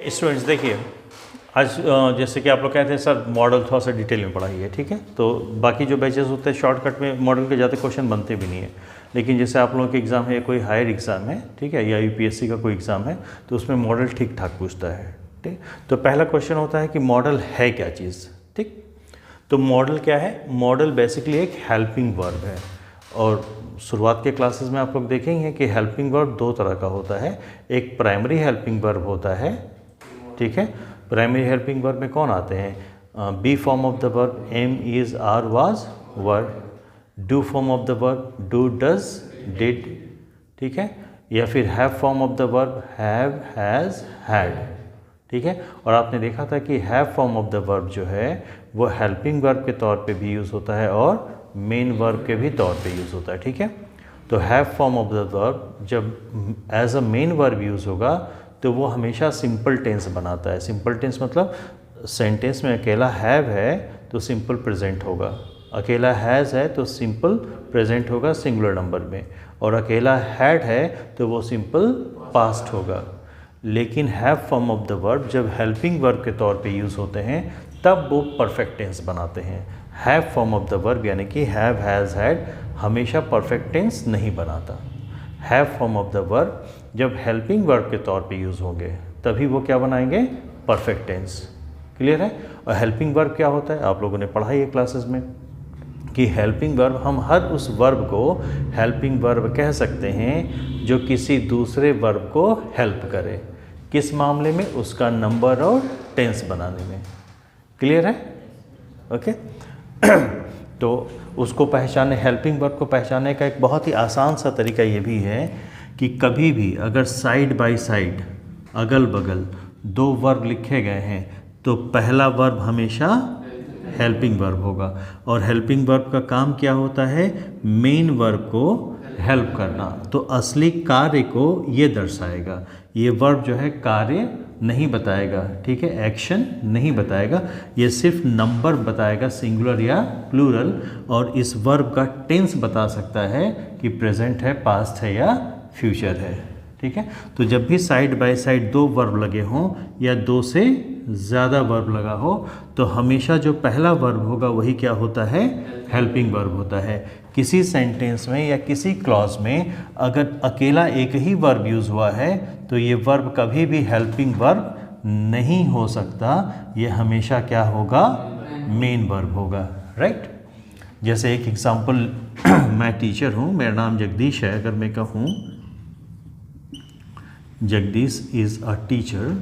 Students देखिए, आज जैसे कि आप लोग कहते हैं सर मॉडल थोड़ा सा डिटेल में पढ़ाइए, ठीक है। तो बाकी जो बैचेस होते हैं शॉर्टकट में मॉडल के ज़्यादा क्वेश्चन बनते भी नहीं है, लेकिन जैसे आप लोगों के एग्ज़ाम है, कोई हायर एग्ज़ाम है, ठीक है, या यूपीएससी का कोई एग्ज़ाम है, तो उसमें मॉडल ठीक ठाक पूछता है, ठीक। तो पहला क्वेश्चन होता है कि मॉडल है क्या चीज़, ठीक। तो मॉडल क्या है? मॉडल बेसिकली एक हेल्पिंग वर्ब है, और शुरुआत के क्लासेस में आप लोग देखेंगे कि हेल्पिंग वर्ब दो तरह का होता है। एक प्राइमरी हेल्पिंग वर्ब होता है, ठीक है। प्राइमरी हेल्पिंग वर्ब में कौन आते हैं? Be form of the verb am is are was were, do form of the verb do does did, ठीक है, या फिर have form of the verb have has had, ठीक है। और आपने देखा था कि have form of the verb जो है वो हेल्पिंग वर्ब के तौर पे भी यूज़ होता है और मेन वर्ब के भी तौर पे यूज़ होता है, ठीक है। तो have form of the verb जब as a main verb use होगा तो वो हमेशा सिंपल टेंस बनाता है। सिंपल टेंस मतलब सेंटेंस में अकेला हैव है तो सिंपल प्रेजेंट होगा, अकेला हैज़ है तो सिंपल प्रेजेंट होगा सिंगुलर नंबर में, और अकेला हैड है तो वो सिंपल पास्ट होगा। लेकिन have form of the verb जब हेल्पिंग वर्ब के तौर पे यूज़ होते हैं तब वो परफेक्ट टेंस बनाते हैं। Have form of the verb यानी कि हैव हैज़ हैड हमेशा परफेक्ट टेंस नहीं बनाता। Have form of the verb जब हेल्पिंग वर्ब के तौर पे यूज़ होंगे तभी वो क्या बनाएंगे? Perfect tense. क्लियर है? और हेल्पिंग वर्ब क्या होता है आप लोगों ने पढ़ा है क्लासेस में कि हेल्पिंग वर्ब, हम हर उस वर्ब को हेल्पिंग वर्ब कह सकते हैं जो किसी दूसरे वर्ब को हेल्प करे। किस मामले में? उसका नंबर और टेंस बनाने में। क्लियर है? ओके। तो उसको पहचाने, हेल्पिंग वर्ब को पहचानने का एक बहुत ही आसान सा तरीका ये भी है कि कभी भी अगर साइड बाय साइड अगल बगल दो वर्ब लिखे गए हैं तो पहला वर्ब हमेशा हेल्पिंग वर्ब होगा, और हेल्पिंग वर्ब का काम क्या होता है? मेन वर्ब को हेल्प करना। तो असली कार्य को ये दर्शाएगा। ये वर्ब जो है कार्य नहीं बताएगा, ठीक है, एक्शन नहीं बताएगा, ये सिर्फ नंबर बताएगा, सिंगुलर या प्लूरल, और इस वर्ब का टेंस बता सकता है कि प्रेजेंट है, पास्ट है या फ्यूचर है, ठीक है। तो जब भी साइड बाय साइड दो वर्ब लगे हों या दो से ज़्यादा वर्ब लगा हो तो हमेशा जो पहला वर्ब होगा वही क्या होता है? हेल्पिंग वर्ब होता है। किसी सेंटेंस में या किसी क्लॉज में अगर अकेला एक ही वर्ब यूज़ हुआ है तो ये वर्ब कभी भी हेल्पिंग वर्ब नहीं हो सकता, ये हमेशा क्या होगा? मेन वर्ब होगा, राइट। जैसे एक एग्जांपल, मैं टीचर हूँ, मेरा नाम जगदीश है, अगर मैं कहूँ जगदीश इज़ अ टीचर,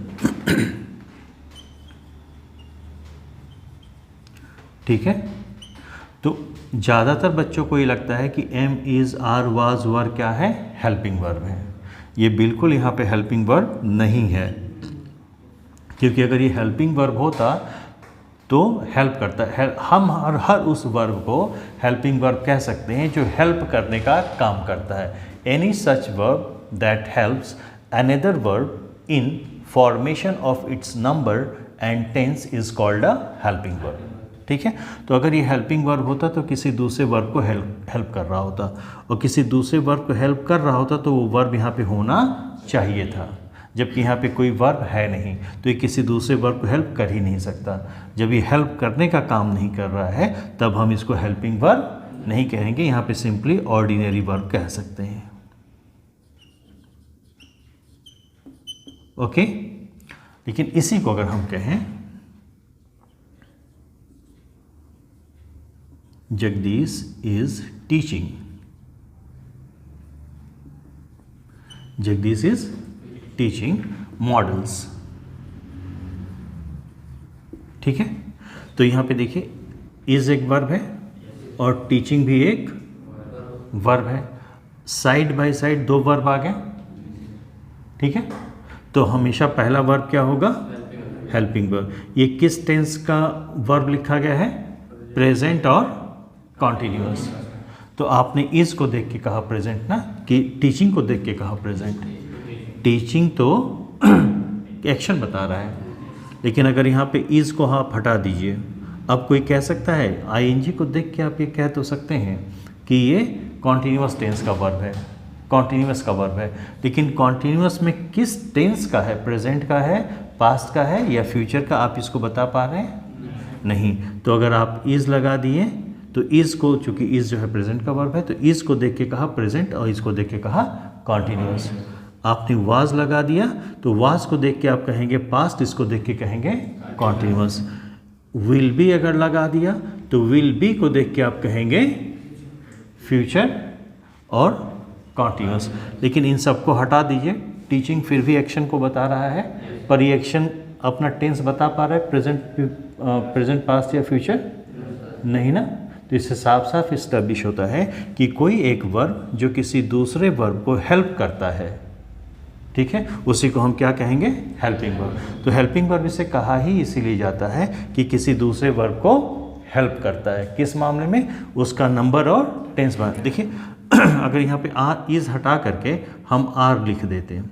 ठीक है। तो ज़्यादातर बच्चों को ये लगता है कि am is are was were क्या है? हेल्पिंग वर्ब है। ये बिल्कुल यहाँ पे हेल्पिंग वर्ब नहीं है, क्योंकि अगर ये हेल्पिंग वर्ब होता तो हेल्प करता है। हम हर उस वर्ब को हेल्पिंग वर्ब कह सकते हैं जो हेल्प करने का काम करता है। Any such verb that helps another verb in formation of its number and tense is called a helping verb, ठीक है। तो अगर ये हेल्पिंग वर्ब होता तो किसी दूसरे वर्ब को हेल्प कर रहा होता, और किसी दूसरे वर्ब को हेल्प कर रहा होता तो वो वर्ब यहाँ पे होना चाहिए था, जबकि यहाँ पे कोई वर्ब है नहीं, तो ये किसी दूसरे वर्ब को हेल्प कर ही नहीं सकता। जब ये हेल्प करने का काम नहीं कर रहा है तब हम इसको हेल्पिंग वर्ब नहीं कहेंगे, यहाँ पे सिंपली ऑर्डिनरी वर्ब कह सकते हैं। ओके। लेकिन इसी को अगर हम कहें Jagdish is teaching, Jagdish is teaching models, ठीक है। तो यहाँ पे देखिए इज एक वर्ब है और टीचिंग भी एक वर्ब है। साइड बाय साइड दो वर्ब आ गए, ठीक है। तो हमेशा पहला वर्ब क्या होगा? Helping verb. ये किस टेंस का वर्ब लिखा गया है? प्रेजेंट और कॉन्टिन्यूअस। तो आपने इज को देख के कहा प्रेजेंट ना, कि टीचिंग को देख के कहा प्रेजेंट। टीचिंग तो एक्शन बता रहा है, लेकिन अगर यहाँ पे इज को आप हटा दीजिए, अब कोई कह सकता है आईएनजी को देख के आप ये कह तो सकते हैं कि ये कॉन्टिन्यूअस टेंस का वर्ब है, कॉन्टिन्यूअस का वर्ब है, लेकिन कॉन्टिन्यूअस में किस टेंस का है? प्रेजेंट का है, पास्ट का है या फ्यूचर का, आप इसको बता पा रहे हैं? नहीं। तो अगर आप इज लगा दिए तो इज को, चूंकि इज जो है प्रेजेंट का वर्ब है, तो इज को देख के कहा प्रेजेंट और इसको देख के कहा कॉन्टिन्यूअस। आपने वाज लगा दिया तो वाज को देख के आप कहेंगे पास्ट, इसको देख के कहेंगे कॉन्टिन्यूअस। विल बी अगर लगा दिया तो विल बी को देख के आप कहेंगे फ्यूचर और कॉन्टिन्यूअस। लेकिन इन सबको हटा दीजिए, टीचिंग फिर भी एक्शन को बता रहा है, पर ये एक्शन अपना टेंस बता पा रहा है प्रेजेंट पास्ट या फ्यूचर? नहीं ना। तो इससे साफ साफ इस्टेब्लिश होता है कि कोई एक वर्ब जो किसी दूसरे वर्ब को हेल्प करता है, ठीक है, उसी को हम क्या कहेंगे? Helping verb. तो हेल्पिंग वर्ब इसे कहा ही इसीलिए जाता है कि किसी दूसरे वर्ब को हेल्प करता है। किस मामले में? उसका नंबर और टेंस बार। देखिए अगर यहाँ पे आर इज हटा करके हम आर लिख देते हैं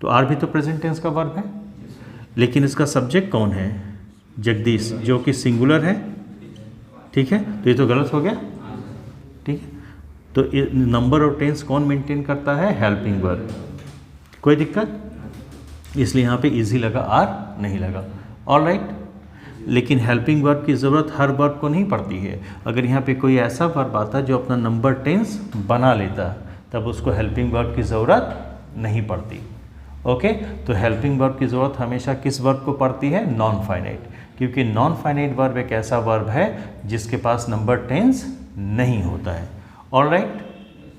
तो आर भी तो प्रेजेंट टेंस का वर्ब है, लेकिन इसका सब्जेक्ट कौन है? जगदीश, जो कि सिंगुलर है, ठीक है। तो ये तो गलत हो गया, ठीक है। तो नंबर और टेंस कौन मेंटेन करता है? Helping verb. कोई दिक्कत? इसलिए यहाँ पे इजी लगा, आर नहीं लगा। ऑलराइट। लेकिन हेल्पिंग वर्ब की ज़रूरत हर वर्ब को नहीं पड़ती है। अगर यहाँ पे कोई ऐसा वर्ब आता जो अपना नंबर टेंस बना लेता तब उसको हेल्पिंग वर्ब की ज़रूरत नहीं पड़ती। ओके। तो हेल्पिंग वर्ब की ज़रूरत हमेशा किस वर्ब को पड़ती है? नॉन फाइनाइट, क्योंकि नॉन फाइनाइट वर्ब एक ऐसा वर्ब है जिसके पास नंबर टेंस नहीं होता है। ऑलराइट,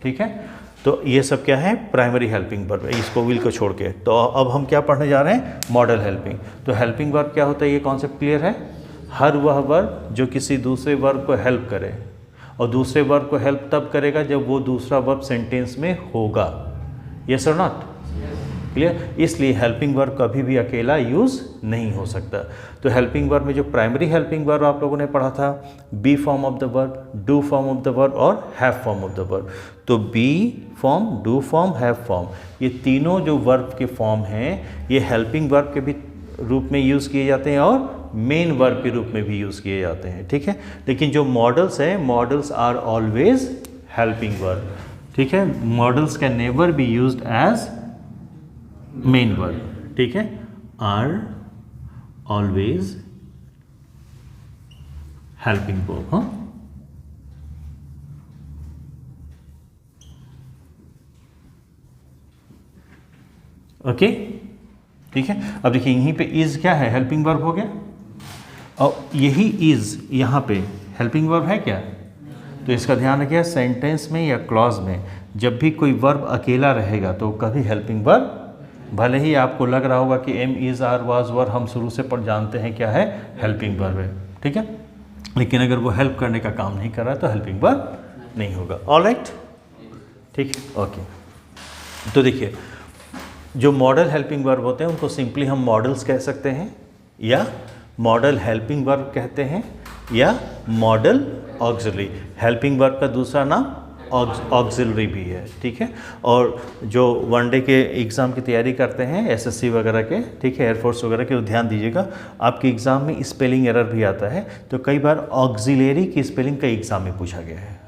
ठीक है। तो ये सब क्या है? प्राइमरी हेल्पिंग वर्ब, इसको विल को छोड़ के। तो अब हम क्या पढ़ने जा रहे हैं? Model helping. तो हेल्पिंग वर्ब क्या होता है, ये कॉन्सेप्ट क्लियर है? हर वह वर्ब जो किसी दूसरे वर्ब को हेल्प करे, और दूसरे वर्ब को हेल्प तब करेगा जब वो दूसरा वर्ब सेंटेंस में होगा। यस और नॉट? क्लियर? इसलिए हेल्पिंग वर्ब कभी भी अकेला यूज़ नहीं हो सकता। तो हेल्पिंग वर्ब में जो प्राइमरी हेल्पिंग वर्ब आप लोगों ने पढ़ा था, be form of the verb, do form of the verb और have form of the verb. तो be form, do form, have form, ये तीनों जो वर्ब के फॉर्म हैं ये हेल्पिंग वर्ब के भी रूप में यूज़ किए जाते हैं और मेन वर्ब के रूप में भी यूज़ किए जाते हैं, ठीक है। लेकिन जो मॉडल्स हैं, models are always helping verb, ठीक है। Models can never be used as main verb, ठीक है। Are always helping verb. हाँ, ओके, ठीक है। अब देखिए यहीं पे इज क्या है? हेल्पिंग वर्ब हो गया, और यही इज यहाँ पे हेल्पिंग वर्ब है क्या? तो इसका ध्यान रखिए, सेंटेंस में या क्लॉज में जब भी कोई वर्ब अकेला रहेगा तो कभी हेल्पिंग वर्ब, भले ही आपको लग रहा होगा कि एम, इज, आर, वाज, वर हम शुरू से पढ़ जानते हैं क्या है, हेल्पिंग वर्ब है, ठीक है। लेकिन अगर वो हेल्प करने का काम नहीं कर रहा है तो हेल्पिंग वर्ब नहीं होगा। ऑलराइट, ठीक है, ओके। तो देखिए जो मॉडल हेल्पिंग वर्ब होते हैं उनको सिंपली हम मॉडल्स कह सकते हैं, या मॉडल हेल्पिंग वर्ब कहते हैं, या मॉडल ऑक्सिलरी। हेल्पिंग वर्ब का दूसरा नाम ऑक्सिलरी भी है, ठीक है। और जो वनडे के एग्ज़ाम की तैयारी करते हैं, एसएससी वगैरह के, ठीक है, एयरफोर्स वगैरह के, तो ध्यान दीजिएगा आपके एग्ज़ाम में स्पेलिंग एरर भी आता है। तो कई बार ऑक्सिलरी की स्पेलिंग कई एग्ज़ाम में पूछा गया है,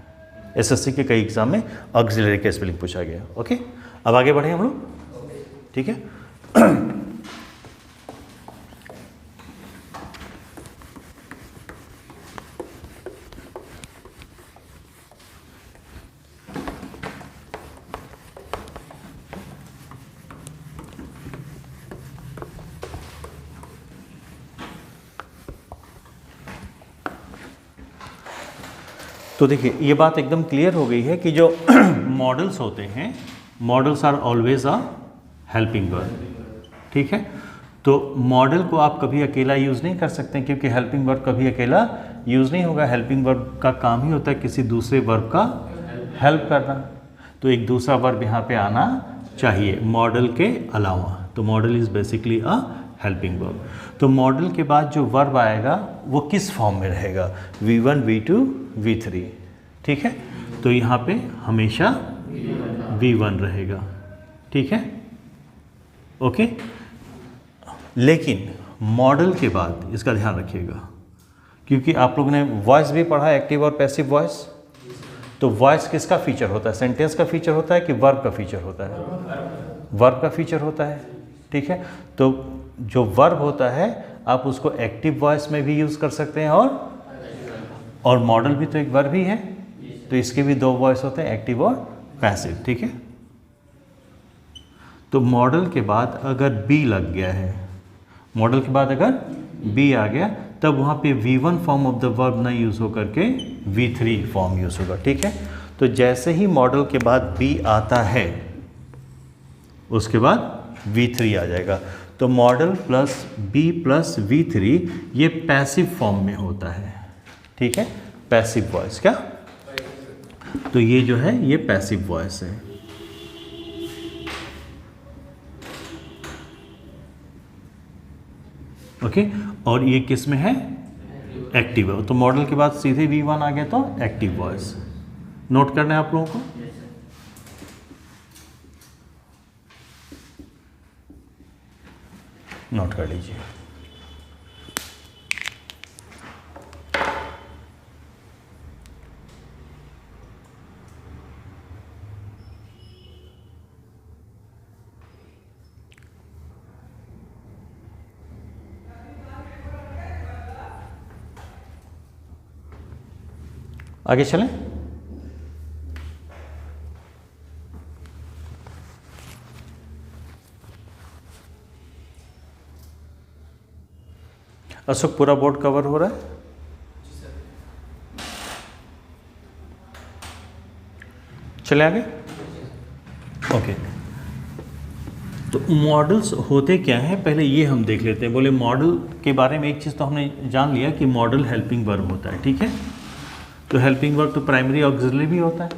एसएससी के कई एग्ज़ाम में ऑक्सिलरी का स्पेलिंग पूछा गया। ओके, अब आगे बढ़े हम लोग, ठीक है। तो देखिए ये बात एकदम क्लियर हो गई है कि जो मॉडल्स होते हैं, models are always a helping verb, ठीक है। तो मॉडल को आप कभी अकेला यूज़ नहीं कर सकते क्योंकि हेल्पिंग वर्ब कभी अकेला यूज़ नहीं होगा। हेल्पिंग वर्ब का काम ही होता है किसी दूसरे वर्ब का हेल्प करना, तो एक दूसरा वर्ब यहाँ पे आना चाहिए मॉडल के अलावा। तो model is basically a helping verb. तो मॉडल के बाद जो वर्ब आएगा वो किस फॉर्म में रहेगा? V1, V2, V3, ठीक है। तो यहाँ पे हमेशा V1 रहेगा, ठीक है, ओके। लेकिन मॉडल के बाद इसका ध्यान रखिएगा, क्योंकि आप लोगों ने वॉइस भी पढ़ा, एक्टिव और पैसिव वॉइस। तो वॉइस किसका फीचर होता है? सेंटेंस का फीचर होता है कि वर्ब का फीचर होता है? वर्ब का फीचर होता है, ठीक है। तो जो वर्ब होता है आप उसको एक्टिव वॉइस में भी यूज़ कर सकते हैं और मॉडल भी तो एक वर्ब ही है, तो इसके भी दो वॉइस होते हैं, एक्टिव और पैसिव। ठीक है, तो मॉडल के बाद अगर बी लग गया है, मॉडल के बाद अगर बी आ गया, तब वहाँ पे V1 form of the verb ना यूज़ हो करके V3 फॉर्म यूज़ होगा। ठीक है, तो जैसे ही मॉडल के बाद बी आता है उसके बाद V3 आ जाएगा। तो model plus B plus V3 ये पैसिव फॉर्म में होता है। ठीक है, पैसिव वॉइस क्या, तो ये जो है ये पैसिव वॉइस है। ओके, और ये किस में है, एक्टिव है। तो मॉडल के बाद सीधे V1 आ गया तो एक्टिव वॉइस। नोट करना है आप लोगों को। नोट कर लीजिए। आगे चलें। अशोक, पूरा बोर्ड कवर हो रहा है? चले आगे। ओके, तो मॉडल्स होते क्या हैं पहले ये हम देख लेते हैं। बोले मॉडल के बारे में एक चीज़ तो हमने जान लिया कि मॉडल हेल्पिंग वर्ब होता है। ठीक है, तो हेल्पिंग वर्ब तो प्राइमरी ऑक्सिलरी भी होता है,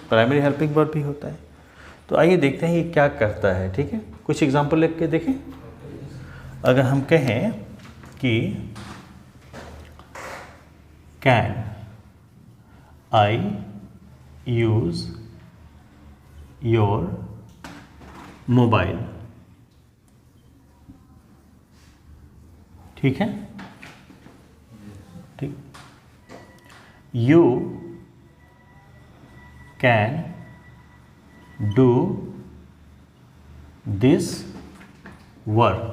प्राइमरी हेल्पिंग वर्ब भी होता है। तो आइए देखते हैं ये क्या करता है। ठीक है, कुछ एग्जांपल लिख के देखें। अगर हम कहें कि can I use your mobile, ठीक है, ठीक, you can do this work,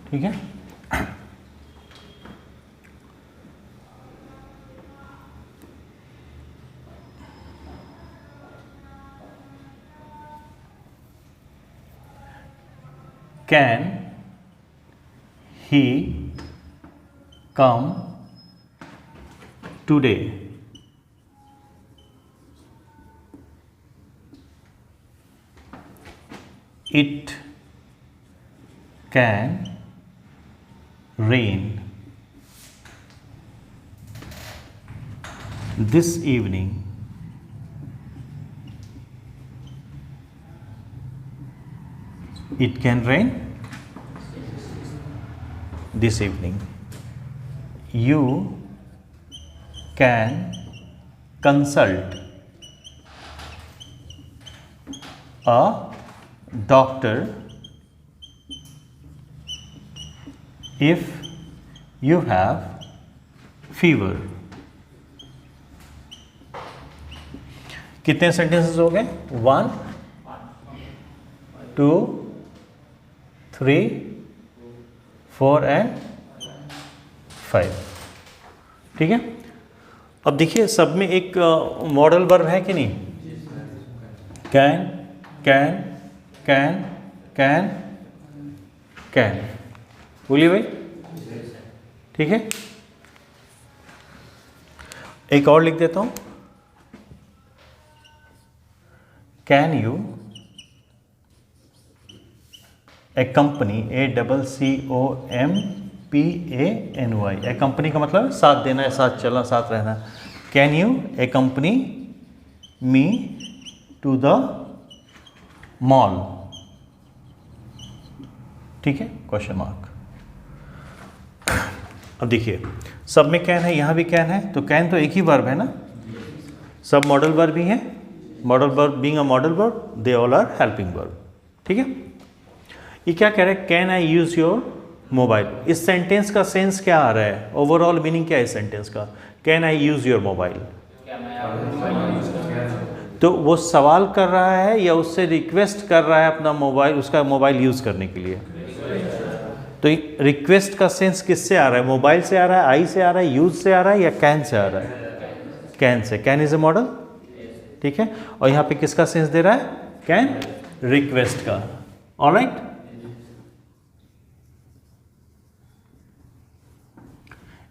ठीक है। Can he come today, it can rain this evening, it can rain this evening. You can consult a doctor if you have fever. कितने sentences हो गए? 1 2 3 4 and 5। ठीक है, अब देखिए सब में एक मॉडल वर्ब है कि नहीं? Can can can can can, बोलिए भाई। ठीक है, एक और लिख देता हूं, can you accompany, ACCOMPANY, accompany का मतलब साथ देना है, साथ चलना, साथ रहना। Can you accompany me to the mall, ठीक है, क्वेश्चन मार्क। अब देखिए सब में कैन है, यहाँ भी कैन है, तो कैन तो एक ही वर्ब है ना, सब मॉडल वर्ब ही है। Model verb being a model verb, they all are helping verb. ठीक है, ये क्या कह रहा है? Can I use your mobile. इस सेंटेंस का सेंस क्या आ रहा है? ओवरऑल मीनिंग क्या है इस सेंटेंस का? Can I use your mobile. तो वो सवाल कर रहा है या उससे रिक्वेस्ट कर रहा है अपना मोबाइल, उसका मोबाइल यूज़ करने के लिए? तो रिक्वेस्ट का सेंस किससे आ रहा है? मोबाइल से आ रहा है, आई से आ रहा है, यूज से आ रहा है, या कैन से आ रहा है? Can say. Can is a model, ठीक है। और यहाँ पे किसका सेंस दे रहा है? कैन, रिक्वेस्ट का। Alright,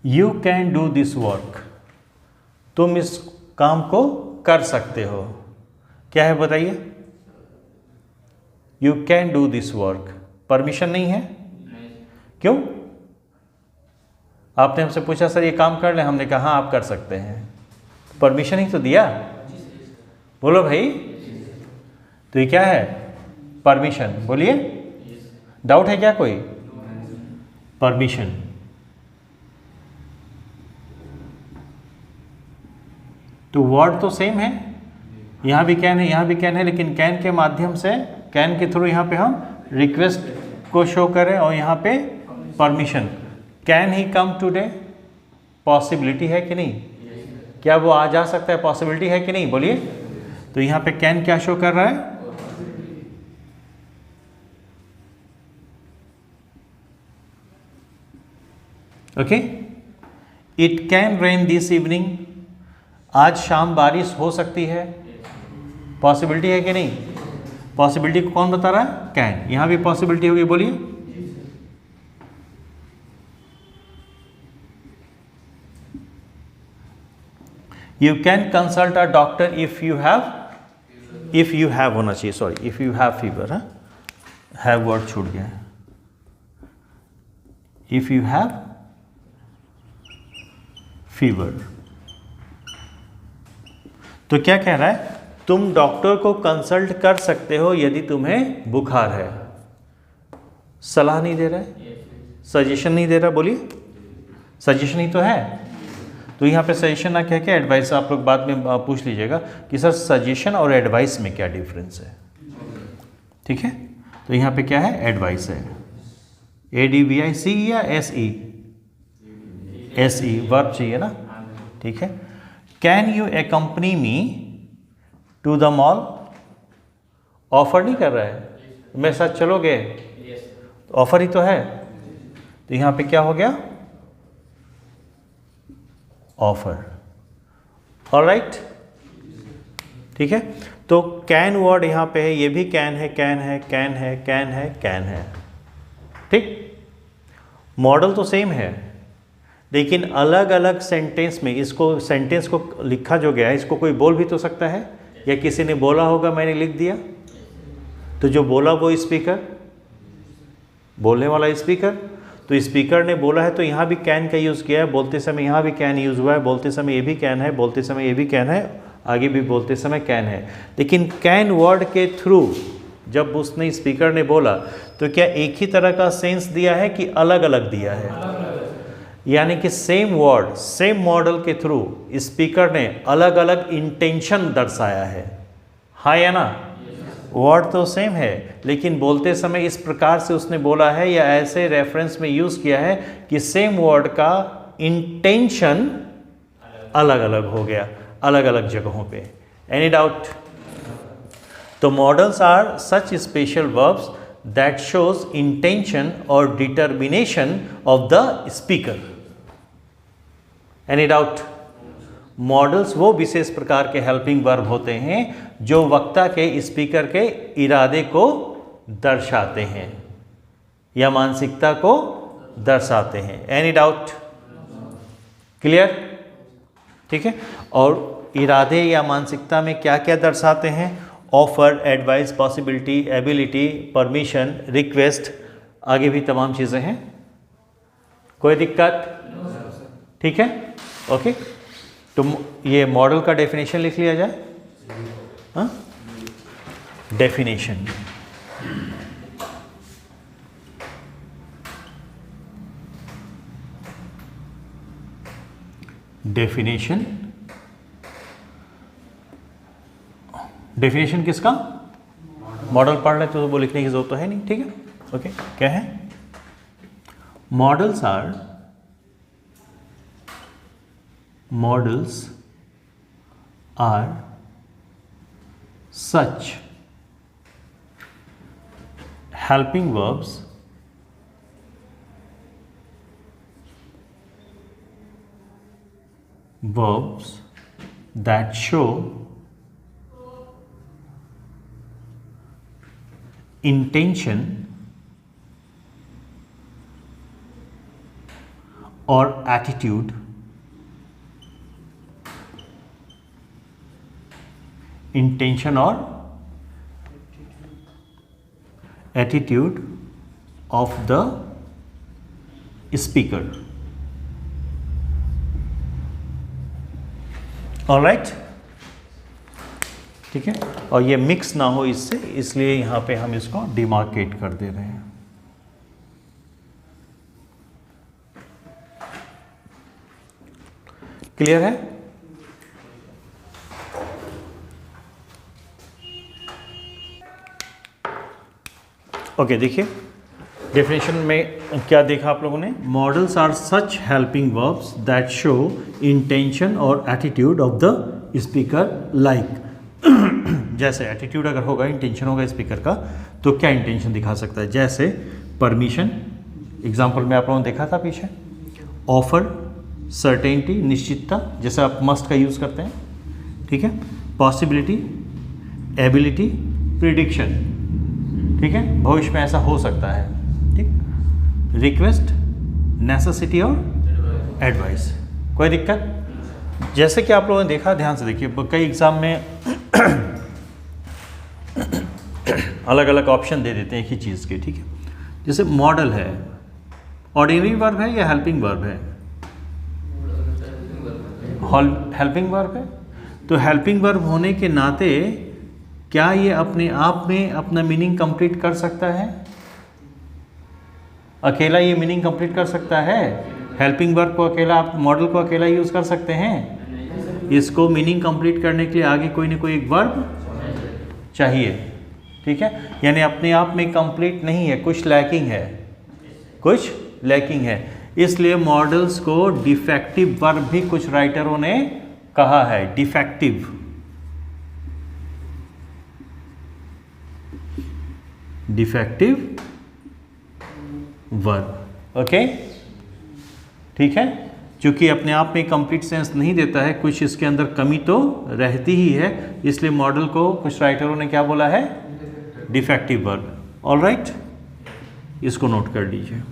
you can do this work, तुम इस काम को कर सकते हो। क्या है बताइए? You can do this work, permission नहीं है। क्यों? आपने हमसे पूछा सर ये काम कर ले, हमने कहा हाँ आप कर सकते हैं, परमिशन ही तो दिया। बोलो भाई, तो ये क्या है? परमिशन। बोलिए, डाउट है क्या कोई? परमिशन। तो वर्ड तो सेम है, यहाँ भी कैन है, यहाँ भी कैन है, लेकिन कैन के माध्यम से, कैन के थ्रू यहाँ पे हम रिक्वेस्ट को शो करें और यहाँ पे permission. Can he come today, possibility है कि नहीं? क्या वो आ जा सकता है? पॉसिबिलिटी है कि नहीं? बोलिए। तो यहाँ पे कैन क्या शो कर रहा है? Okay. It can rain this evening, आज शाम बारिश हो सकती है, पॉसिबिलिटी है कि नहीं? पॉसिबिलिटी को कौन बता रहा है? कैन। यहां भी पॉसिबिलिटी होगी, बोलिए। You can consult a doctor if you have होना चाहिए, sorry, if you have fever. Have word छूट गया है। इफ यू हैव फीवर, तो क्या कह रहा है? तुम डॉक्टर को कंसल्ट कर सकते हो यदि तुम्हें बुखार है। सलाह नहीं दे रहा है, सजेशन नहीं दे रहा। बोलिए, सजेशन ही तो है। तो यहाँ पे सजेशन ना कह के एडवाइस, आप लोग बाद में पूछ लीजिएगा कि सर सजेशन और एडवाइस में क्या डिफरेंस है, ठीक है। तो यहाँ पे क्या है? एडवाइस है। ADVIC या SE? SE वर्ब चाहिए ना, ठीक है। Can you accompany me to the mall, offer नहीं कर रहा है, मेरे साथ चलोगे? ऑफर ही तो है। तो यहाँ पे क्या हो गया? ऑफर। ऑलराइट, ठीक है। तो कैन वर्ड यहाँ पे है, ये भी कैन है, कैन है, कैन है, कैन है, कैन है, ठीक। मॉडल तो सेम है, लेकिन अलग अलग सेंटेंस में इसको, सेंटेंस को लिखा जो गया है, इसको कोई बोल भी तो सकता है, या किसी ने बोला होगा, मैंने लिख दिया। तो जो बोला वो स्पीकर, बोलने वाला स्पीकर। तो स्पीकर ने बोला है, तो यहाँ भी कैन का यूज़ किया है, बोलते समय यहाँ भी कैन यूज़ हुआ है, बोलते समय ये भी कैन है, बोलते समय ये भी कैन है, आगे भी बोलते समय कैन है। लेकिन कैन वर्ड के थ्रू जब उसने, स्पीकर ने बोला, तो क्या एक ही तरह का सेंस दिया है कि अलग अलग दिया है? यानी कि सेम वर्ड, सेम मॉडल के थ्रू स्पीकर ने अलग अलग इंटेंशन दर्शाया है। हाँ या ना? वर्ड तो सेम है, लेकिन बोलते समय इस प्रकार से उसने बोला है, या ऐसे रेफरेंस में यूज़ किया है कि सेम वर्ड का इंटेंशन अलग अलग हो गया, अलग अलग जगहों पे। Any doubt? तो modals are such special verbs that shows intention और determination of the speaker. Any doubt? Modals वो विशेष प्रकार के हेल्पिंग वर्ब होते हैं जो वक्ता के, स्पीकर के इरादे को दर्शाते हैं या मानसिकता को दर्शाते हैं। Any doubt? क्लियर? ठीक है। और इरादे या मानसिकता में क्या क्या दर्शाते हैं? Offer, advice, possibility, ability, permission, request, आगे भी तमाम चीज़ें हैं। कोई दिक्कत? ठीक है, ओके। तो ये मॉडल का डेफिनेशन लिख लिया जाए। हाँ, डेफिनेशन। डेफिनेशन, डेफिनेशन किसका? मॉडल पढ़ रहे तो वो लिखने की जरूरत तो है नहीं, ठीक है, ओके। क्या है? Models are, models are such helping verbs that show intention or attitude of the speaker. Alright, ठीक है। और ये मिक्स ना हो इससे, इसलिए यहां पे हम इसको डिमार्केट कर दे रहे हैं। क्लियर है? ओके, देखिए डेफिनेशन में क्या देखा आप लोगों ने? Modals are such helping verbs that show intention और attitude of the speaker like. जैसे एटीट्यूड अगर होगा, इंटेंशन होगा स्पीकर का, तो क्या इंटेंशन दिखा सकता है? जैसे परमिशन, एग्जांपल में आप लोगों ने देखा था पीछे। ऑफर, सर्टेनिटी, निश्चितता, जैसे आप मस्ट का यूज़ करते हैं, ठीक है। पॉसिबिलिटी, एबिलिटी, प्रिडिक्शन, ठीक है, भविष्य में ऐसा हो सकता है, ठीक। रिक्वेस्ट, नेसेसिटी और एडवाइस। कोई दिक्कत? जैसे कि आप लोगों ने देखा, ध्यान से देखिए, कई एग्जाम में अलग अलग ऑप्शन दे देते हैं एक ही चीज़ के, ठीक है। जैसे मॉडल है, ऑर्डिनरी वर्ब है या हेल्पिंग वर्ब है? हेल्पिंग वर्ब है। तो हेल्पिंग वर्ब होने के नाते क्या ये अपने आप में अपना मीनिंग कंप्लीट कर सकता है? अकेला ये मीनिंग कंप्लीट कर सकता है? हेल्पिंग वर्ब को अकेला, आप मॉडल को अकेला यूज़ कर सकते हैं? इसको मीनिंग कंप्लीट करने के लिए आगे कोई ना कोई एक वर्ब चाहिए, ठीक है। यानी अपने आप में कंप्लीट नहीं है, कुछ लैकिंग है, कुछ लैकिंग है। इसलिए मॉडल्स को डिफेक्टिव वर्ब भी कुछ राइटरों ने कहा है, डिफेक्टिव, डिफेक्टिव वर्ब। ओके, ठीक है। क्योंकि अपने आप में कंप्लीट सेंस नहीं देता है, कुछ इसके अंदर कमी तो रहती ही है, इसलिए मॉडल को कुछ राइटरों ने क्या बोला है? Defective verb. ऑलराइट, इसको नोट कर लीजिए।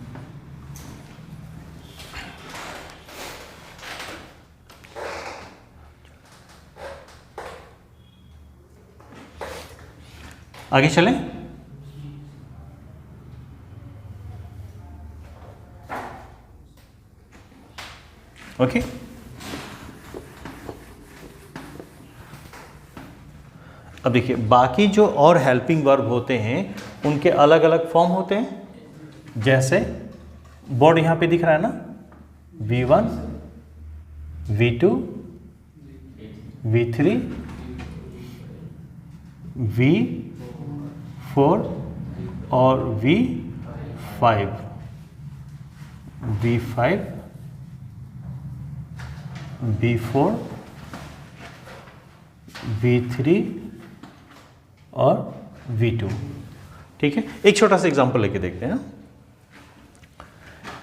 आगे चलें। ओके, अब देखिए बाकी जो और हेल्पिंग वर्ब होते हैं उनके अलग अलग फॉर्म होते हैं। जैसे बोर्ड यहां पे दिख रहा है ना, V1, V2, V3, V4 और V5, V5, V4, V3 और V2, ठीक है। एक छोटा सा एग्जांपल लेके देखते हैं।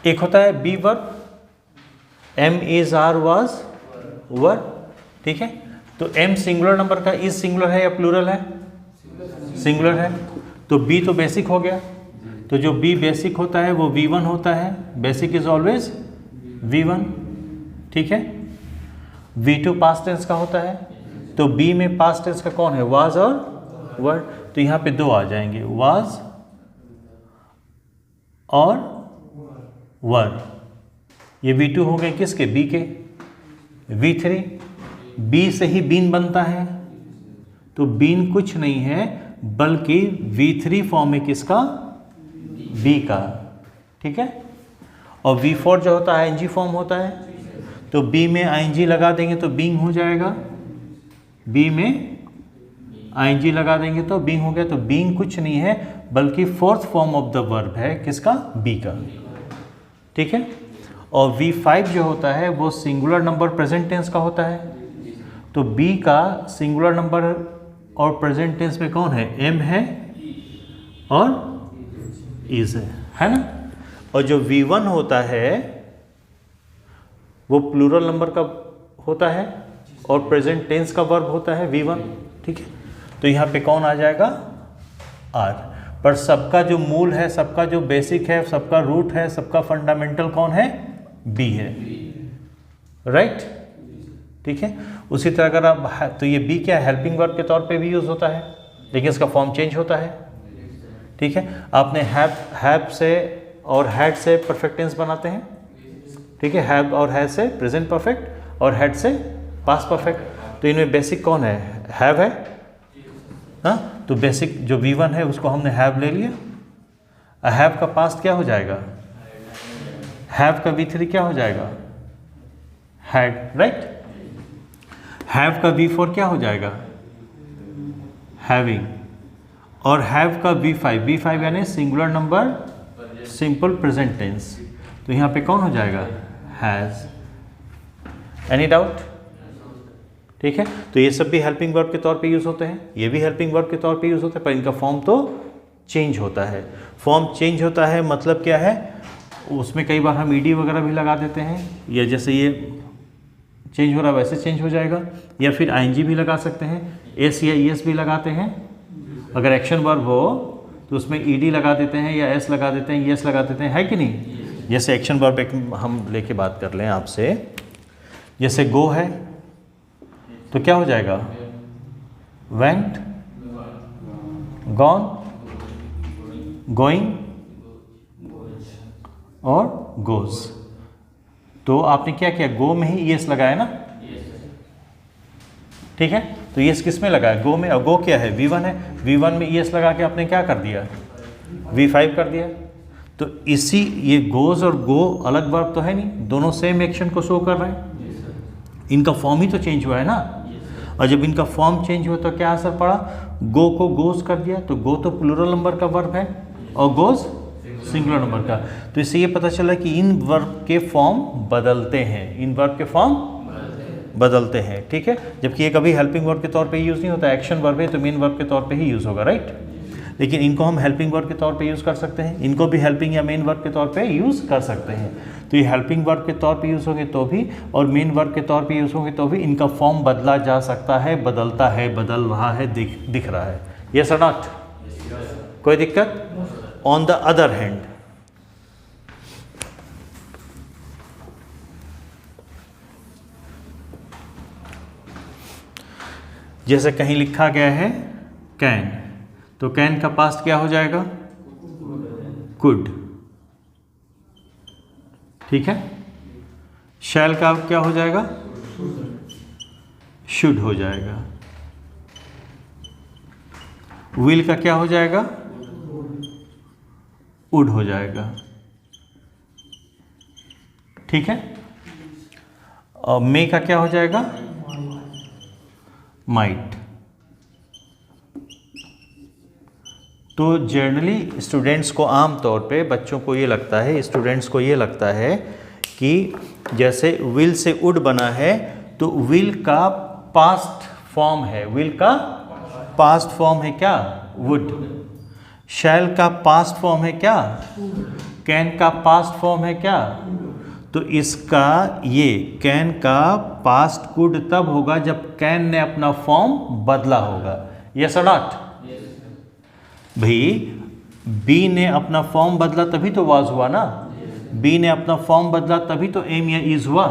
एक होता है be verb, am is are was verb, ठीक है। तो एम सिंगुलर नंबर का, इज सिंगुलर है या प्लूरल है? सिंगुलर है। तो बी तो बेसिक हो गया, तो जो बी बेसिक होता है वो V1 होता है, बेसिक इज ऑलवेज V1, ठीक है। V2 पास्ट टेंस का होता है, तो बी में पास्ट टेंस का कौन है? वाज और वर। तो यहाँ पे दो आ जाएंगे, वाज और वर। ये V2 हो गए किसके? बी के। V3, बी से ही बीन बनता है, तो बीन कुछ नहीं है बल्कि V3 फॉर्म है किसका? बी का, ठीक है। और V4 जो होता है ING फॉर्म होता है, तो बी में ING लगा देंगे तो बीइंग हो जाएगा, बी में ING लगा देंगे तो बीइंग हो गया। तो बीइंग कुछ नहीं है बल्कि fourth form of the verb है किसका? बी का, ठीक है। और V5 जो होता है वो सिंगुलर नंबर प्रेजेंट टेंस का होता है, तो बी का सिंगुलर नंबर और प्रेजेंट टेंस में कौन है? एम है और इज है ना। और जो V1 होता है वो प्लूरल नंबर का होता है और प्रेजेंट टेंस का वर्ब होता है V1, ठीक है। तो यहाँ पे कौन आ जाएगा? आर। पर सबका जो मूल है, सबका जो बेसिक है, सबका रूट है, सबका फंडामेंटल कौन है? बी है, राइट, ठीक है। उसी तरह अगर आप, तो ये बी क्या है? हेल्पिंग वर्ब के तौर पे भी यूज होता है, लेकिन इसका फॉर्म चेंज होता है, ठीक है। आपने हैव से और हैड से परफेक्ट टेंस बनाते हैं, ठीक है। हैव और हैज से प्रेजेंट परफेक्ट और हैड से पास्ट परफेक्ट। तो इनमें बेसिक कौन है? हैव है, हाँ। तो बेसिक जो V1 है उसको हमने हैव ले लिया। हैव का पास्ट क्या हो जाएगा? हैव का V3 क्या हो जाएगा? Had, right. हैव का V4 क्या हो जाएगा? हैविंग। और हैव का V5 यानी singular number simple present tense. तो यहाँ पे कौन हो जाएगा? हैज। Any doubt? ठीक है। तो ये सब भी हेल्पिंग वर्ब के तौर पे यूज होते हैं, ये भी हेल्पिंग वर्ब के तौर पे यूज होते हैं, पर इनका फॉर्म तो चेंज होता है। फॉर्म चेंज होता है मतलब क्या है? उसमें कई बार हम ईडी वगैरह भी लगा देते हैं, या जैसे ये चेंज हो रहा है वैसे चेंज हो जाएगा, या फिर आईएनजी भी लगा सकते हैं, एस या ईएस भी लगाते हैं। अगर एक्शन वर्ब हो तो उसमें ईडी लगा देते हैं, या एस लगा देते हैं, ईएस लगा देते हैं, है कि नहीं। जैसे एक्शन वर्ब एक हम लेके बात कर लें आपसे, जैसे गो है तो क्या हो जाएगा? वेंट, गॉन, गोइंग और गोज। तो आपने क्या किया? गो में ही ईएस लगाया ना, ठीक है। तो ईएस किस में लगाया? गो में। और गो क्या है? V1 है। V1 में ईएस लगा के आपने क्या कर दिया? V5 कर दिया। तो इसी, ये गोज और गो अलग वर्ब तो है नहीं, दोनों सेम एक्शन को शो कर रहे हैं। इनका फॉर्म ही तो चेंज हुआ है ना। और जब इनका फॉर्म चेंज हुआ तो क्या असर पड़ा? गो को गोज कर दिया, तो गो तो प्लूरल नंबर का वर्ब है और गोज सिंगुलर नंबर का। तो इससे ये पता चला कि इन वर्ब के फॉर्म बदलते हैं, इन वर्ब के फॉर्म बदलते हैं, ठीक है। जबकि ये कभी हेल्पिंग वर्ब के तौर पे यूज़ नहीं होता, एक्शन वर्ब है तो मेन वर्ब के तौर पे ही यूज़ होगा, राइट। लेकिन इनको हम हेल्पिंग वर्ब के तौर पे यूज़ कर सकते हैं, इनको भी हेल्पिंग या मेन वर्ब के तौर पे यूज़ कर सकते हैं। तो ये हेल्पिंग वर्ब के तौर पे यूज़ होंगे तो भी, और मेन वर्ब के तौर पे यूज़ होंगे तो भी इनका फॉर्म बदला जा सकता है, बदलता है, बदल रहा है, दिख रहा है। यस और नॉट? कोई दिक्कत? ऑन द अदर हैंड, जैसे कहीं लिखा गया है कैन, तो कैन का पास्ट क्या हो जाएगा? कुड, ठीक है। शैल का क्या हो जाएगा? शुड हो जाएगा। विल का क्या हो जाएगा? वुड हो जाएगा, ठीक है। और मे का क्या हो जाएगा? माइट। तो जनरली स्टूडेंट्स को, आम तौर पे बच्चों को ये लगता है, स्टूडेंट्स को ये लगता है कि जैसे विल से वुड बना है तो विल का पास्ट फॉर्म है, विल का पास्ट फॉर्म है क्या? वुड। शैल का पास्ट फॉर्म है क्या? कैन का पास्ट फॉर्म है क्या? तो इसका, ये कैन का पास्ट कुड तब होगा जब कैन ने अपना फॉर्म बदला होगा। यस और नॉट? भाई बी ने अपना फॉर्म बदला तभी तो वाज हुआ ना, बी ने अपना फॉर्म बदला तभी तो एम या इज हुआ,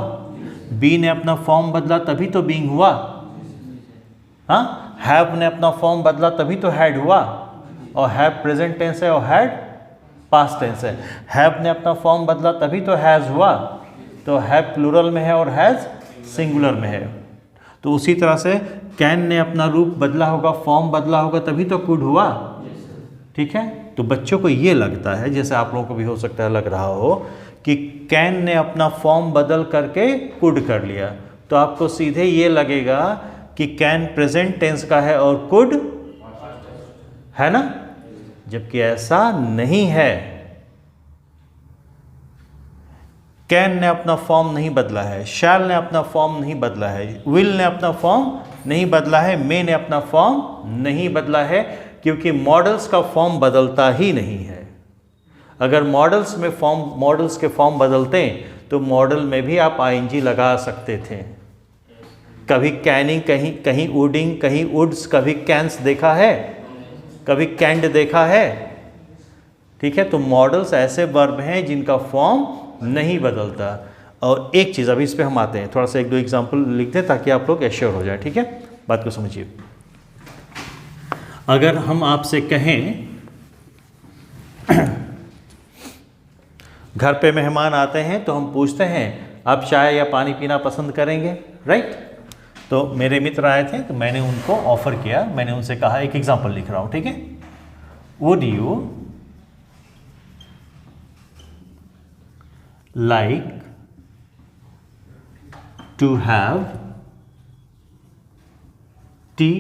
बी ने अपना फॉर्म बदला तभी तो बीइंग हुआ, हाँ। हैव ने अपना फॉर्म बदला तभी तो हैड हुआ, और हैव प्रेजेंट टेंस है और हैड पास्ट टेंस है। हैव ने अपना फॉर्म बदला तभी तो हैज़ हुआ, तो हैव प्लूरल में है और हैज़ सिंगुलर में है। तो उसी तरह से कैन ने अपना रूप बदला होगा, फॉर्म बदला होगा तभी तो कुड हुआ, ठीक है। तो बच्चों को ये लगता है, जैसे आप लोगों को भी हो सकता है लग रहा हो, कि कैन ने अपना फॉर्म बदल करके कुड कर लिया, तो आपको सीधे ये लगेगा कि कैन प्रेजेंट टेंस का है और कुड है ना, जबकि ऐसा नहीं है। कैन ने अपना फॉर्म नहीं बदला है, शैल ने अपना फॉर्म नहीं बदला है, विल ने अपना फॉर्म नहीं बदला है, मे ने अपना फॉर्म नहीं बदला है, क्योंकि मॉडल्स का फॉर्म बदलता ही नहीं है। अगर मॉडल्स के फॉर्म बदलते तो मॉडल में भी आप आईएनजी लगा सकते थे। कभी कैनिंग, कहीं वुडिंग, कहीं वुड्स, कभी कैंस देखा है, कभी कैंड देखा है, ठीक है। तो मॉडल्स ऐसे वर्ब हैं जिनका फॉर्म नहीं बदलता। और एक चीज़, अभी इस पे हम आते हैं, थोड़ा सा 1-2 एग्जाम्पल लिखते हैं ताकि आप लोग एश्योर हो जाए, ठीक है। बात को समझिए। अगर हम आपसे कहें घर पे मेहमान आते हैं तो हम पूछते हैं आप चाय या पानी पीना पसंद करेंगे, राइट। तो मेरे मित्र आए थे तो मैंने उनको ऑफर किया, मैंने उनसे कहा, एक एग्जांपल लिख रहा हूं, ठीक है। Would you like to have tea.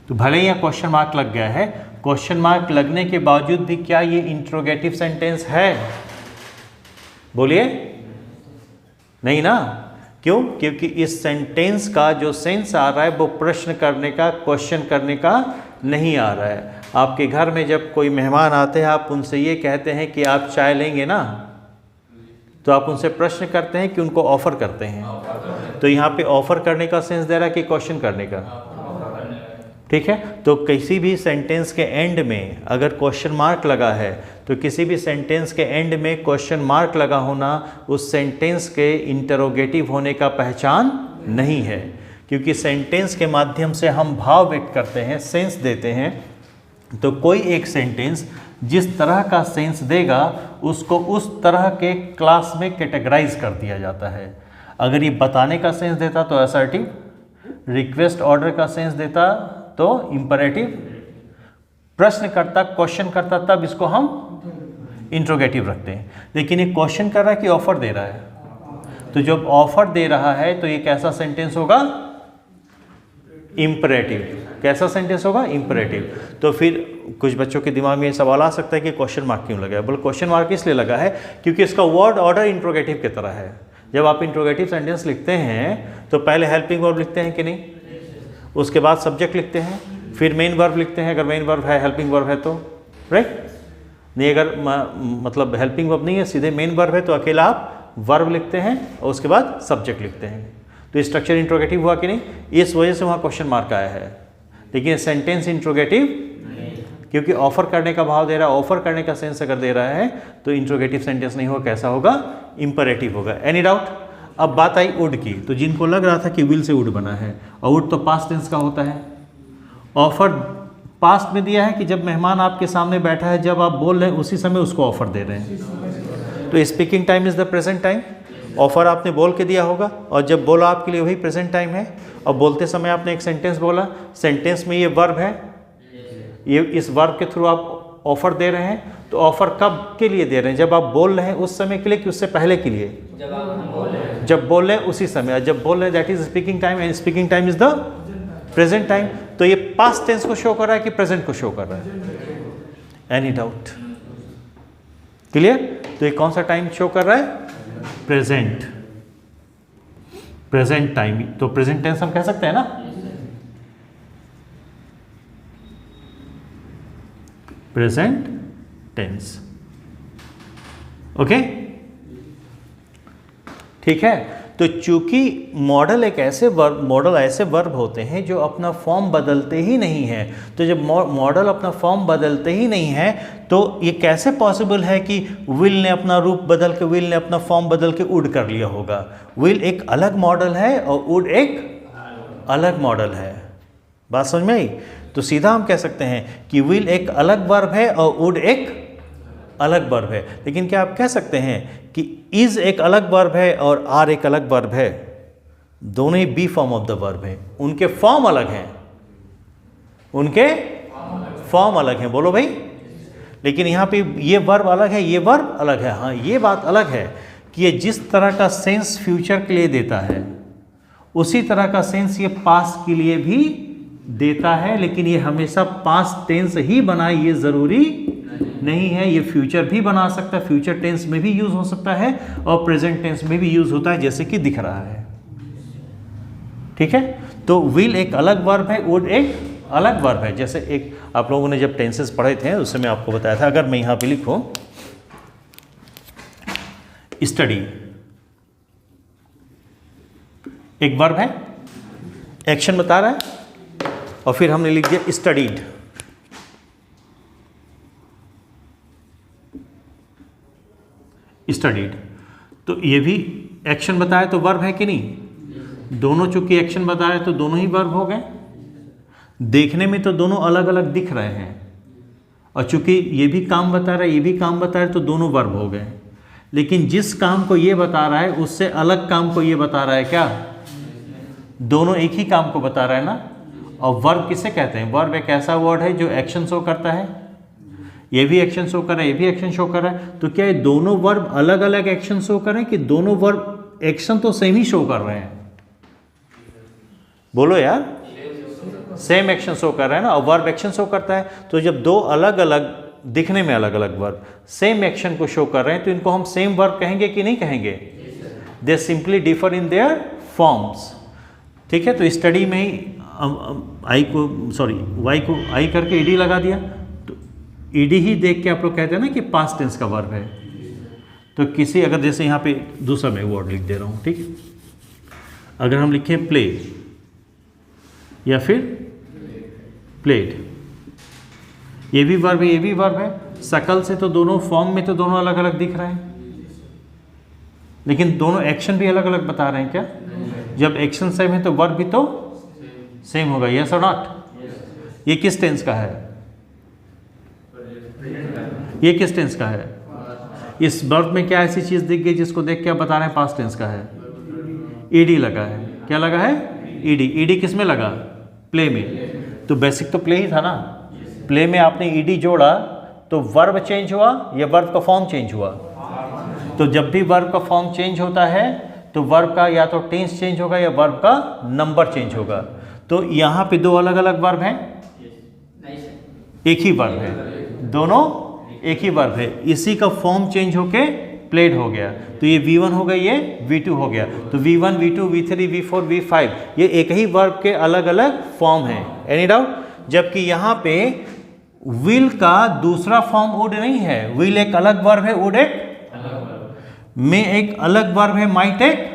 तो भले ही यह क्वेश्चन मार्क लग गया है, क्वेश्चन मार्क लगने के बावजूद भी क्या ये इंट्रोगेटिव सेंटेंस है? बोलिए, नहीं ना। क्यों? क्योंकि इस सेंटेंस का जो सेंस आ रहा है वो प्रश्न करने का, क्वेश्चन करने का नहीं आ रहा है। आपके घर में जब कोई मेहमान आते हैं, आप उनसे ये कहते हैं कि आप चाय लेंगे ना, तो आप उनसे प्रश्न करते हैं कि उनको ऑफर करते हैं। तो यहाँ पे ऑफर करने का सेंस दे रहा है कि क्वेश्चन करने का, ठीक है। तो किसी भी सेंटेंस के एंड में अगर क्वेश्चन मार्क लगा है तो किसी भी सेंटेंस के एंड में क्वेश्चन मार्क लगा होना उस सेंटेंस के इंटरोगेटिव होने का पहचान नहीं है, क्योंकि सेंटेंस के माध्यम से हम भाव व्यक्त करते हैं, सेंस देते हैं। तो कोई एक सेंटेंस जिस तरह का सेंस देगा उसको उस तरह के क्लास में कैटेगराइज कर दिया जाता है। अगर ये बताने का सेंस देता तो असर्टिव, रिक्वेस्ट ऑर्डर का सेंस देता तो इंपरेटिव, प्रश्न करता, क्वेश्चन करता, तब इसको हम इंट्रोगेटिव रखते हैं। लेकिन ये क्वेश्चन कर रहा है कि ऑफर दे रहा है, तो जब ऑफर दे रहा है तो ये कैसा सेंटेंस होगा? इंपरेटिव। कैसा सेंटेंस होगा? इंपरेटिव। तो फिर कुछ बच्चों के दिमाग में ये सवाल आ सकता है कि क्वेश्चन मार्क क्यों लगा है? बोले क्वेश्चन मार्क इसलिए लगा है क्योंकि इसका वर्ड ऑर्डर इंट्रोगेटिव की तरह है। जब आप इंट्रोगेटिव सेंटेंस लिखते हैं तो पहले हेल्पिंग वर्ब लिखते हैं कि नहीं, उसके बाद सब्जेक्ट लिखते हैं, फिर मेन वर्ब लिखते हैं अगर मेन वर्ब है, हेल्पिंग वर्ब है तो, राइट। नहीं, अगर मतलब हेल्पिंग वर्ब नहीं है, सीधे मेन वर्ब है तो अकेला आप वर्ब लिखते हैं और उसके बाद सब्जेक्ट लिखते हैं। तो स्ट्रक्चर इंट्रोगेटिव हुआ कि नहीं? इस वजह से वहाँ क्वेश्चन मार्क आया है। लेकिन सेंटेंस इंट्रोगेटिव क्योंकि ऑफर करने का भाव दे रहा है, ऑफर करने का सेंस अगर दे रहा है तो इंट्रोगेटिव सेंटेंस नहीं होगा, कैसा होगा? इंपरेटिव होगा। Any doubt? अब बात आई वुड की, तो जिनको लग रहा था कि विल से वुड बना है, और वुड तो पास्ट टेंस का होता है। ऑफर पास्ट में दिया है कि जब मेहमान आपके सामने बैठा है, जब आप बोल रहे हैं उसी समय उसको ऑफर दे रहे हैं। तो speaking time is the present time. Offer आपने बोल के दिया होगा और जब बोला आपके लिए वही प्रेजेंट टाइम है। और बोलते समय आपने एक सेंटेंस बोला, सेंटेंस में ये वर्ब है, ये इस वर्ब के थ्रू आप ऑफर दे रहे हैं। तो ऑफर कब के लिए दे रहे हैं? जब आप बोल रहे हैं उस समय के लिए कि उससे पहले के लिए? जब बोल रहे हैं उसी समय। जब बोल रहे हैं that is speaking time, and speaking time is the present time. तो ये पास्ट टेंस को शो कर रहा है कि प्रेजेंट को शो कर रहा है? Any doubt? क्लियर? तो ये कौन सा टाइम शो कर रहा है? Present, present time. तो प्रेजेंट टेंस हम कह सकते हैं ना, प्रेजेंट टेंस। ओके, ठीक है। तो चूंकि मॉडल ऐसे वर्ब होते हैं जो अपना फॉर्म बदलते ही नहीं है, तो जब मॉडल अपना फॉर्म बदलते ही नहीं है तो ये कैसे पॉसिबल है कि विल ने अपना रूप बदल के, विल ने अपना फॉर्म बदल के वुड कर लिया होगा? विल एक अलग मॉडल है और वुड एक अलग मॉडल है। बात समझ में आई? तो सीधा हम कह सकते हैं कि विल एक अलग वर्ब है और वुड एक अलग वर्ब है। लेकिन क्या आप कह सकते हैं कि इज एक अलग वर्ब है और आर एक अलग वर्ब है? दोनों ही be form of the verb है, उनके फॉर्म अलग हैं, उनके फॉर्म अलग हैं। बोलो भाई। लेकिन यहाँ पे ये वर्ब अलग है, ये वर्ब अलग है। हाँ, ये बात अलग है कि ये जिस तरह का सेंस फ्यूचर के लिए देता है उसी तरह का सेंस ये पास्ट के लिए भी देता है, लेकिन ये हमेशा पास्ट टेंस ही बनाए ये ज़रूरी नहीं है, ये फ्यूचर भी बना सकता है, फ्यूचर टेंस में भी यूज़ हो सकता है और प्रेजेंट टेंस में भी यूज़ होता है, जैसे कि दिख रहा है। ठीक है, तो विल एक अलग वर्ब है, वुड एक अलग वर्ब है। जैसे एक आप लोगों ने जब टेंसेस पढ़े थे उससे मैं आपको बताया था, अगर मैं यहाँ पे लिखूँ स्टडी, एक वर्ब है, एक्शन बता रहा है, और फिर हमने लिख दिया स्टडीड। स्टडीड, तो ये भी एक्शन बताया तो वर्ब है कि नहीं? दोनों चूंकि एक्शन बता रहे तो दोनों ही वर्ब हो गए। देखने में तो दोनों अलग अलग दिख रहे हैं, और चूंकि ये भी काम बता रहा है ये भी काम बता रहा है तो दोनों वर्ब हो गए। लेकिन जिस काम को ये बता रहा है उससे अलग काम को ये बता रहा है क्या? दोनों एक ही काम को बता रहा है ना। और वर्ब किसे कहते हैं? वर्ब एक ऐसा वर्ड है जो एक्शन शो करता है, ये भी एक्शन शो कर रहा है, ये भी एक्शन शो कर रहा है। तो क्या ये दोनों वर्ब अलग अलग एक्शन शो कर रहे हैं कि दोनों वर्ब एक्शन तो सेम ही शो कर रहे हैं? बोलो यार, सेम एक्शन शो कर रहा है ना, और वर्ब एक्शन शो करता है। तो जब दो अलग अलग दिखने में अलग अलग वर्ब सेम एक्शन को शो कर रहे हैं तो इनको हम सेम वर्ब कहेंगे कि नहीं कहेंगे? दे simply differ in their forms. ठीक है, तो स्टडी में ही वाई को आई करके ईडी लगा दिया, तो ईडी ही देख के आप लोग कहते हैं ना कि पास्ट टेंस का वर्ब है। तो किसी अगर जैसे यहाँ पे दूसरा मैं वर्ड लिख दे रहा हूँ, ठीक है, अगर हम लिखें प्ले या फिर प्लेड, ये भी वर्ब है ये भी वर्ब है। शकल से तो दोनों फॉर्म में तो दोनों अलग अलग दिख रहे हैं, लेकिन दोनों एक्शन भी अलग अलग बता रहे हैं क्या? जब एक्शन सेम है तो वर्ब भी तो सेम होगा, यस और नॉट? ये किस टेंस का है? ये किस टेंस का है? इस वर्ब में क्या ऐसी चीज दिख गई जिसको देख के आप बता रहे हैं पास्ट टेंस का है? ईडी लगा है। क्या लगा है? ईडी। ईडी किस में लगा? प्ले में। तो बेसिक तो प्ले ही था ना। प्ले में आपने ईडी जोड़ा तो वर्ब चेंज हुआ या वर्ब का फॉर्म चेंज हुआ? तो जब भी वर्ब का फॉर्म चेंज होता है तो वर्ब का या तो टेंस चेंज होगा या वर्ब का नंबर चेंज होगा। तो यहाँ पे दो अलग अलग वर्ब हैं, एक ही वर्ब है, दोनों एक ही वर्ब है, इसी का फॉर्म चेंज होके प्लेड हो गया। तो ये V1 हो गया, ये V2 हो गया। तो V1, V2, V3, V4, V5 ये एक ही वर्ब के अलग अलग फॉर्म है। Any doubt? जबकि यहाँ पे विल का दूसरा फॉर्म वुड नहीं है। विल एक अलग वर्ब है, वुड एक मे एक अलग वर्ब है, माइट एक।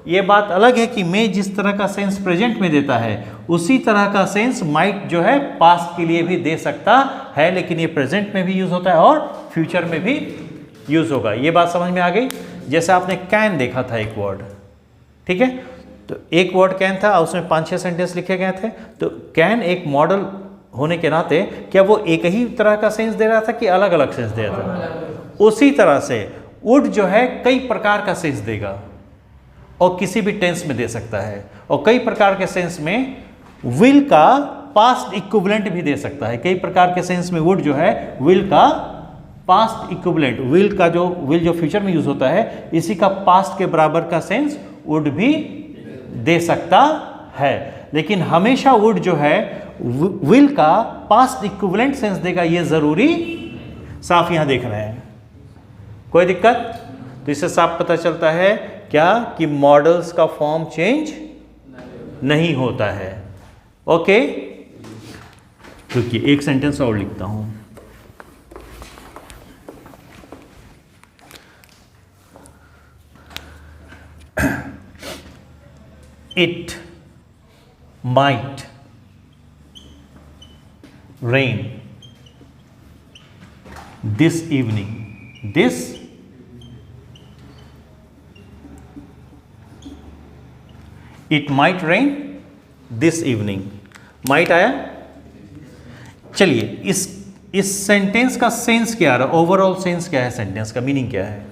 ये बात अलग है कि मे जिस तरह का सेंस प्रेजेंट में देता है उसी तरह का सेंस माइट जो है पास्ट के लिए भी दे सकता है, लेकिन ये प्रेजेंट में भी यूज होता है और फ्यूचर में भी यूज होगा। ये बात समझ में आ गई? जैसे आपने कैन देखा था एक वर्ड, ठीक है, तो एक वर्ड कैन था, उसमें 5-6 सेंटेंस लिखे गए थे। तो कैन एक मॉडल होने के नाते क्या वो एक ही तरह का सेंस दे रहा था कि अलग अलग सेंस दे रहा था? उसी तरह से वुड जो है कई प्रकार का सेंस देगा और किसी भी टेंस में दे सकता है, और कई प्रकार के सेंस में विल का पास्ट इक्विवेलेंट भी दे सकता है। कई प्रकार के सेंस में वुड जो है विल का पास्ट इक्विवेलेंट, विल जो फ्यूचर में यूज होता है इसी का पास्ट के बराबर का सेंस वुड भी दे सकता है। लेकिन हमेशा वुड जो है विल का पास्ट इक्विवेलेंट सेंस देगा, ये जरूरी साफ यहां देख रहे हैं। कोई दिक्कत? तो इससे साफ पता चलता है क्या कि मॉडल्स का फॉर्म चेंज नहीं होता है। ओके, देखिए एक सेंटेंस और लिखता हूं। It might rain this evening. This it might rain this evening. Might आया? चलिए इस सेंटेंस का सेंस क्या आ रहा है? ओवरऑल सेंस क्या है? सेंटेंस का मीनिंग क्या है?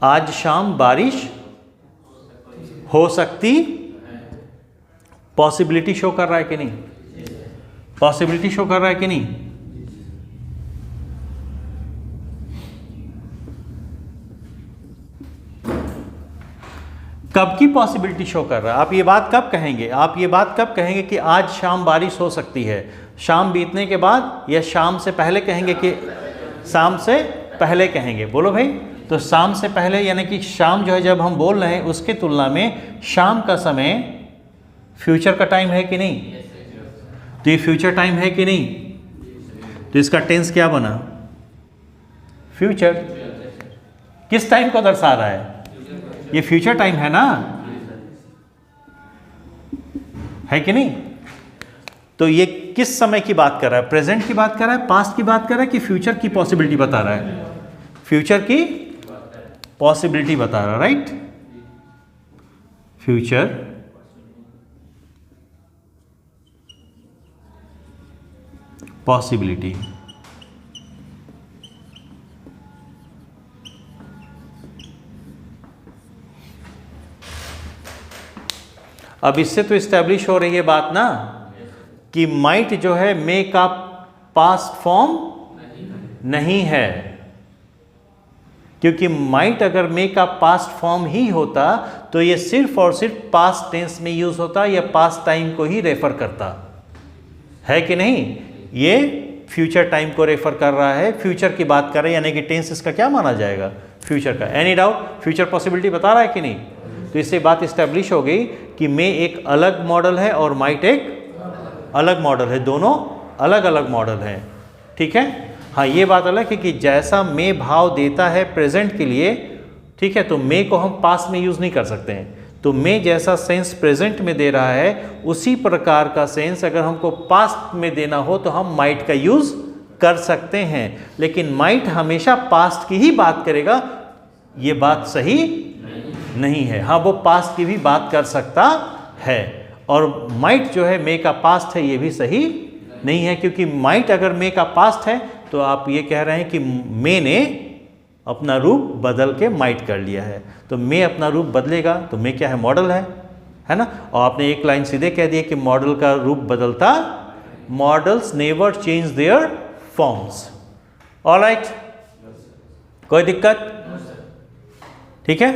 आज शाम बारिश हो सकती, पॉसिबिलिटी शो कर रहा है कि नहीं? पॉसिबिलिटी शो कर रहा है कि नहीं? कब की पॉसिबिलिटी शो कर रहा है। आप ये बात कब कहेंगे, आप ये बात कब कहेंगे कि आज शाम बारिश हो सकती है, शाम बीतने के बाद या शाम से पहले कहेंगे कि शाम से पहले कहेंगे, बोलो भाई। तो शाम से पहले यानी कि शाम जो है जब हम बोल रहे हैं उसके तुलना में शाम का समय फ्यूचर का टाइम है कि नहीं, तो ये फ्यूचर टाइम है कि नहीं, तो इसका टेंस क्या बना, फ्यूचर। किस टाइम को दर्शा रहा है, ये फ्यूचर टाइम है ना, है कि नहीं। तो ये किस समय की बात कर रहा है, प्रेजेंट की बात कर रहा है, पास्ट की बात कर रहा है कि फ्यूचर की पॉसिबिलिटी बता रहा है, फ्यूचर की पॉसिबिलिटी बता रहा है, राइट। Future possibility. अब इससे तो इस्टेब्लिश हो रही है बात ना कि माइट जो है मे का पास्ट फॉर्म नहीं है, क्योंकि माइट अगर मे का पास्ट फॉर्म ही होता तो ये सिर्फ और सिर्फ पास्ट टेंस में यूज होता या पास्ट टाइम को ही रेफर करता, है कि नहीं। ये फ्यूचर टाइम को रेफर कर रहा है, फ्यूचर की बात कर रहा है, यानी कि टेंस इसका क्या माना जाएगा, फ्यूचर का। एनी डाउट, फ्यूचर पॉसिबिलिटी बता रहा है कि नहीं। तो इससे बात इस्टेब्लिश हो गई कि मे एक अलग मॉडल है और माइट एक अलग मॉडल है, दोनों अलग अलग मॉडल हैं, ठीक है। हाँ, ये बात अलग है कि जैसा मे भाव देता है प्रेजेंट के लिए, ठीक है, तो मे को हम पास्ट में यूज़ नहीं कर सकते हैं। तो मे जैसा सेंस प्रेजेंट में दे रहा है, उसी प्रकार का सेंस अगर हमको पास्ट में देना हो तो हम माइट का यूज़ कर सकते हैं, लेकिन माइट हमेशा पास्ट की ही बात करेगा, ये बात सही नहीं है। हाँ, वो पास्ट की भी बात कर सकता है, और माइट जो है मे का पास्ट है, ये भी सही नहीं है, क्योंकि माइट अगर मे का पास्ट है तो आप ये कह रहे हैं कि मे ने अपना रूप बदल के माइट कर लिया है। तो मे अपना रूप बदलेगा तो मे क्या है, मॉडल है ना। और आपने एक लाइन सीधे कह दिया कि मॉडल का रूप बदलता, models never change their forms. Alright, कोई दिक्कत, ठीक है।